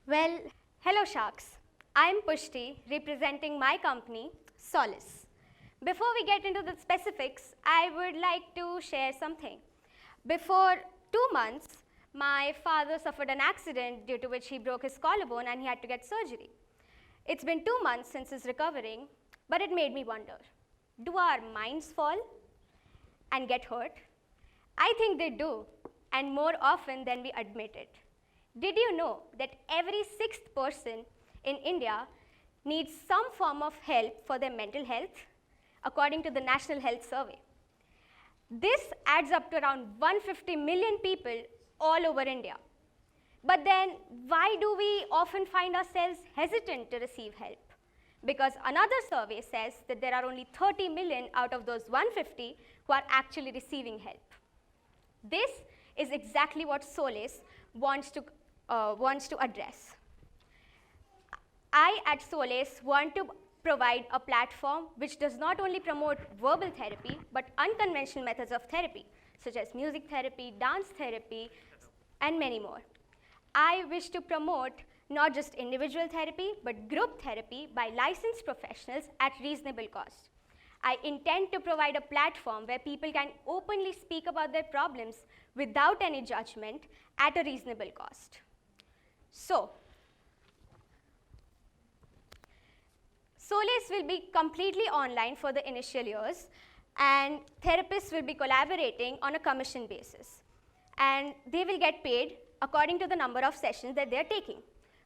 Well, hello sharks. I'm Pushti representing my company, Solace. Before we get into the specifics, I would like to share something. Before 2 months, my father suffered an accident due to which he broke his collarbone and he had to get surgery. It's been 2 months since he's recovering, but it made me wonder, do our minds fall and get hurt? I think they do, and more often than we admit it. Did you know that every sixth person in India needs some form of help for their mental health, according to the National Health Survey? This adds up to around 150 million people all over India. But then, why do we often find ourselves hesitant to receive help? Because another survey says that there are only 30 million out of those 150 who are actually receiving help. This is exactly what Solace wants to address. I at Solace want to provide a platform which does not only promote verbal therapy, but unconventional methods of therapy, such as music therapy, dance therapy, and many more. I wish to promote not just individual therapy, but group therapy by licensed professionals at reasonable cost. I intend to provide a platform where people can openly speak about their problems without any judgment at a reasonable cost. So, Solace will be completely online for the initial years, and therapists will be collaborating on a commission basis. And they will get paid according to the number of sessions that they are taking.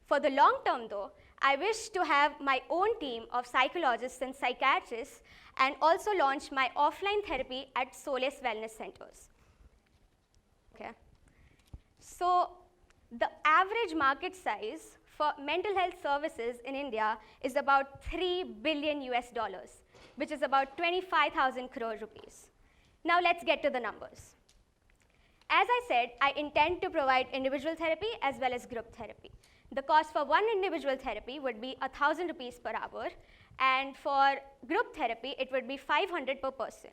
For the long term though, I wish to have my own team of psychologists and psychiatrists and also launch my offline therapy at Solace Wellness Centers. Okay. So the average market size for mental health services in India is about $3 billion US, which is about 25,000 crore rupees. Now let's get to the numbers. As I said, I intend to provide individual therapy as well as group therapy. The cost for one individual therapy would be 1,000 rupees per hour, and for group therapy, it would be 500 per person.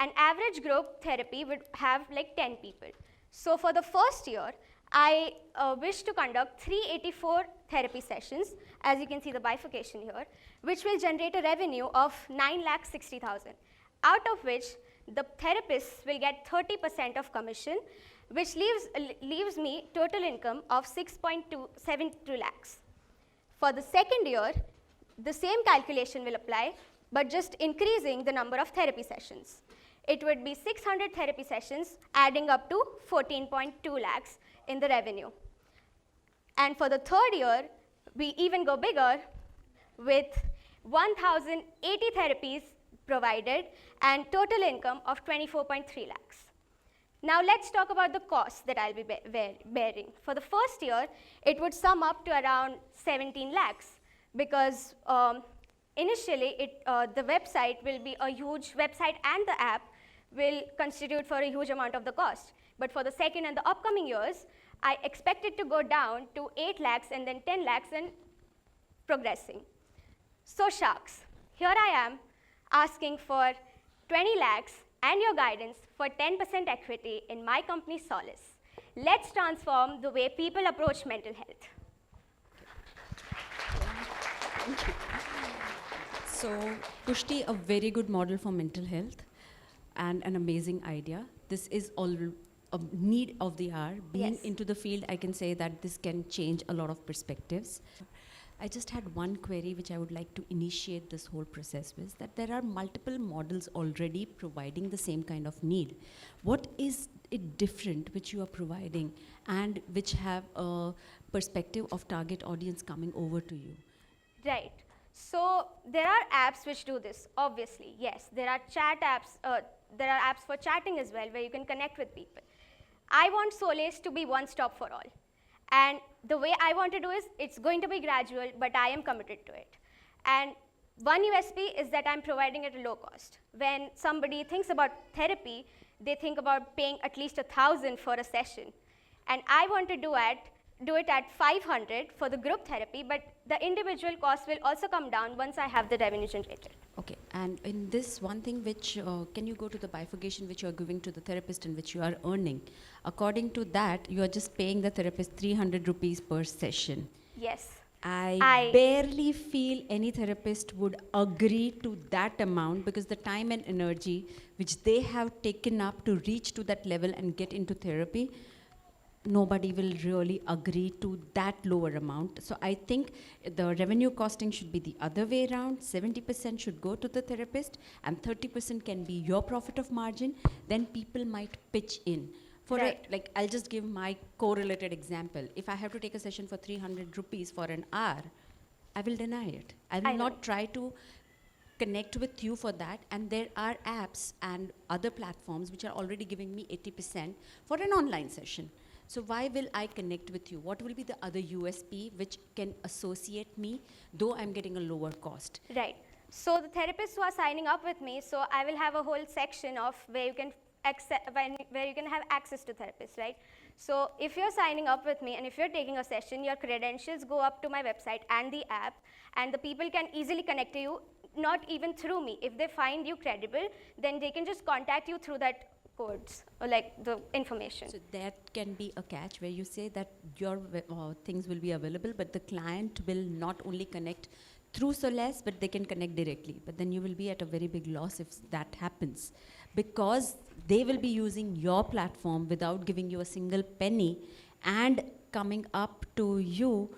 An average group therapy would have like 10 people. So for the first year, I wish to conduct 384 therapy sessions, as you can see the bifurcation here, which will generate a revenue of 9,60,000, out of which the therapists will get 30% of commission, which leaves me total income of 6.272 lakhs. For the second year, the same calculation will apply, but just increasing the number of therapy sessions. It would be 600 therapy sessions, adding up to 14.2 lakhs in the revenue. And for the third year, we even go bigger with 1,080 therapies provided and total income of 24.3 lakhs. Now let's talk about the costs that I'll be bearing. For the first year, it would sum up to around 17 lakhs because initially the website will be a huge website and the app will constitute for a huge amount of the cost. But for the second and the upcoming years, I expect it to go down to 8 lakhs and then 10 lakhs and progressing. So sharks, here I am asking for 20 lakhs and your guidance for 10% equity in my company Solace. Let's transform the way people approach mental health. So, Pushti, a very good model for mental health and an amazing idea. This is all a need of the hour. Being Yes. into the field, I can say that this can change a lot of perspectives. I just had one query which I would like to initiate this whole process with, that there are multiple models already providing the same kind of need. What is it different which you are providing and which have a perspective of target audience coming over to you? Right. So there are apps which do this, obviously, yes. There are chat apps, there are apps for chatting as well where you can connect with people. I want Solace to be one stop for all. And the way I want to do is, it's going to be gradual, but I am committed to it. And one USP is that I'm providing it at a low cost. When somebody thinks about therapy, they think about paying at least 1,000 for a session. And I want to do it at 500 for the group therapy, but the individual cost will also come down once I have the revenue generated. Okay, and in this one thing which, can you go to the bifurcation which you are giving to the therapist and which you are earning? According to that, you are just paying the therapist 300 rupees per session. Yes. I barely feel any therapist would agree to that amount, because the time and energy which they have taken up to reach to that level and get into therapy, nobody will really agree to that lower amount. So I think the revenue costing should be the other way around. 70% should go to the therapist and 30% can be your profit of margin. Then people might pitch in. For Right. like, I'll just give my correlated example. If I have to take a session for 300 rupees for an hour, I will deny it. I will I know. not try to connect with you for that. And there are apps and other platforms which are already giving me 80% for an online session. So why will I connect with you? What will be the other USP which can associate me, though I'm getting a lower cost? Right. So the therapists who are signing up with me, so I will have a whole section of where you can where you can have access to therapists, right? So if you're signing up with me and if you're taking a session, your credentials go up to my website and the app, and the people can easily connect to you, not even through me. If they find you credible, then they can just contact you through that codes or like the information. So that can be a catch where you say that your things will be available, but the client will not only connect through Solace, but they can connect directly. But then you will be at a very big loss if that happens, because they will be using your platform without giving you a single penny and coming up to you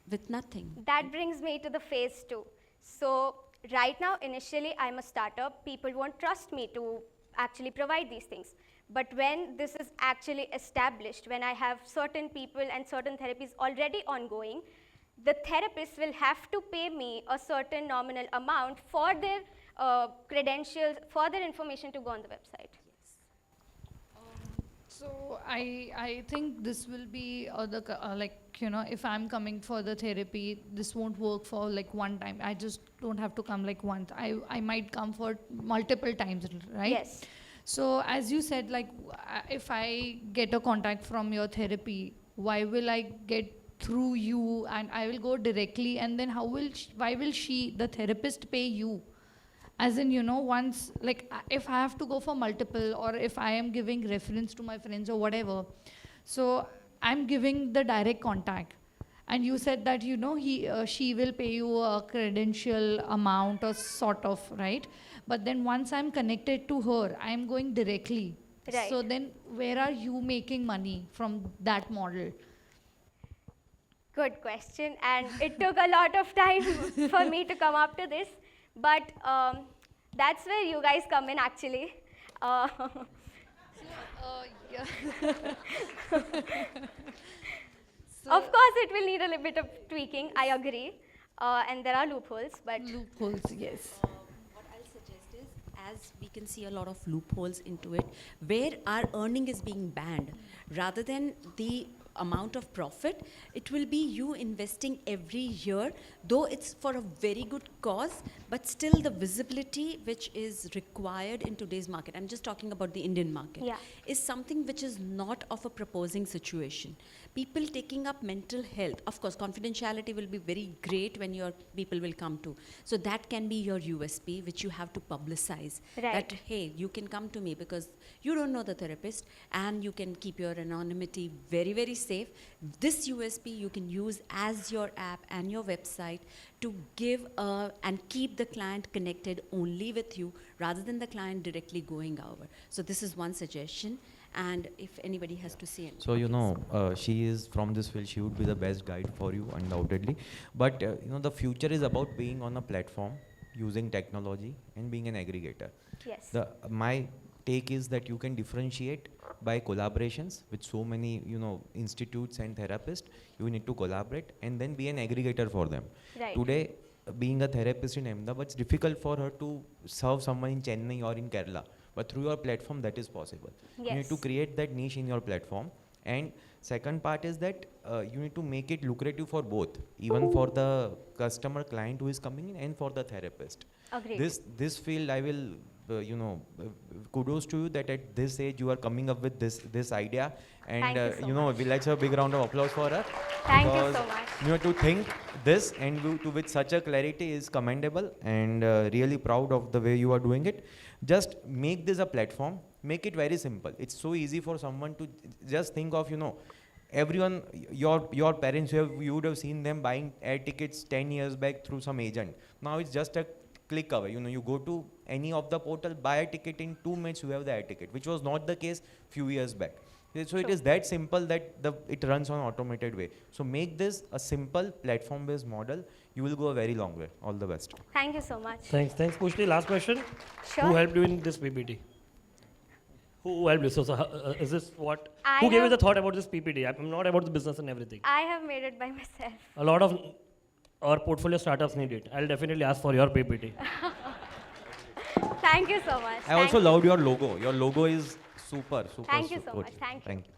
with nothing. That brings me to the phase 2. So right now, initially, I'm a startup. People won't trust me to actually provide these things. But when this is actually established, when I have certain people and certain therapies already ongoing, the therapist will have to pay me a certain nominal amount for their credentials, for their information to go on the website. So I think this will be like, you know, if I'm coming for the therapy, this won't work for like one time. I just don't have to come like once. I might come for multiple times, right? Yes. So as you said, like if I get a contact from your therapy, why will I get through you and I will go directly, and then why will the therapist pay you? As in, you know, once, like if I have to go for multiple, or if I am giving reference to my friends or whatever, so I'm giving the direct contact. And you said that, you know, she will pay you a credential amount or sort of, right? But then once I'm connected to her, I'm going directly. Right. So then where are you making money from that model? Good question, and it took a lot of time for me to come up to this, but that's where you guys come in actually. Yeah. Of course, it will need a little bit of tweaking, I agree, and there are loopholes, but Loopholes, yes. What I'll suggest is, as we can see a lot of loopholes into it, where our earning is being banned, rather than the amount of profit, it will be you investing every year, though it's for a very good cause, but still the visibility which is required in today's market, I'm just talking about the Indian market, Yeah. is something which is not of a proposing situation. People taking up mental health, of course, confidentiality will be very great when your people will come to. So that can be your USP, which you have to publicize. Right. That, hey, you can come to me because you don't know the therapist, and you can keep your anonymity very, very safe. This USP you can use as your app and your website to give and keep the client connected only with you, rather than the client directly going over. So this is one suggestion. And if anybody has to say anything. So, you know, she is from this field, she would be the best guide for you, undoubtedly. But, you know, the future is about being on a platform, using technology, and being an aggregator. yes. My take is that you can differentiate by collaborations with so many, you know, institutes and therapists. You need to collaborate and then be an aggregator for them. Right. Today, being a therapist in Ahmedabad, it's difficult for her to serve someone in Chennai or in Kerala. But through your platform, that is possible. You need to Yes. create that niche in your platform. And second part is that you need to make it lucrative for both, even for the customer client who is coming in and for the therapist. Agreed. This field, I will, you know, kudos to you that at this age you are coming up with this idea. And Thank you so you know, much. let's have a big round of applause for her. Thank you Because, so much. you know, to think this and to with such a clarity is commendable, and really proud of the way you are doing it. Just make this a platform, make it very simple. It's so easy for someone to just think of, you know, everyone, your parents, you would have seen them buying air tickets 10 years back through some agent. Now it's just a click away. You know, you go to any of the portal, buy a ticket, in 2 minutes you have the air ticket, which was not the case few years back. So it is that simple that it runs on automated way. So make this a simple platform-based model. You will go a very long way. All the best. Thank you so much. Thanks. Pushti, last question. Sure. Who helped you in this PPT? Who helped you? So is this what? I Who gave you have- the thought about this PPT? I'm not about the business and everything. I have made it by myself. A lot of our portfolio startups need it. I'll definitely ask for your PPT. Thank you so much. I also loved your logo. Your logo is super Thank you super so good. much. Thank you. Thank you.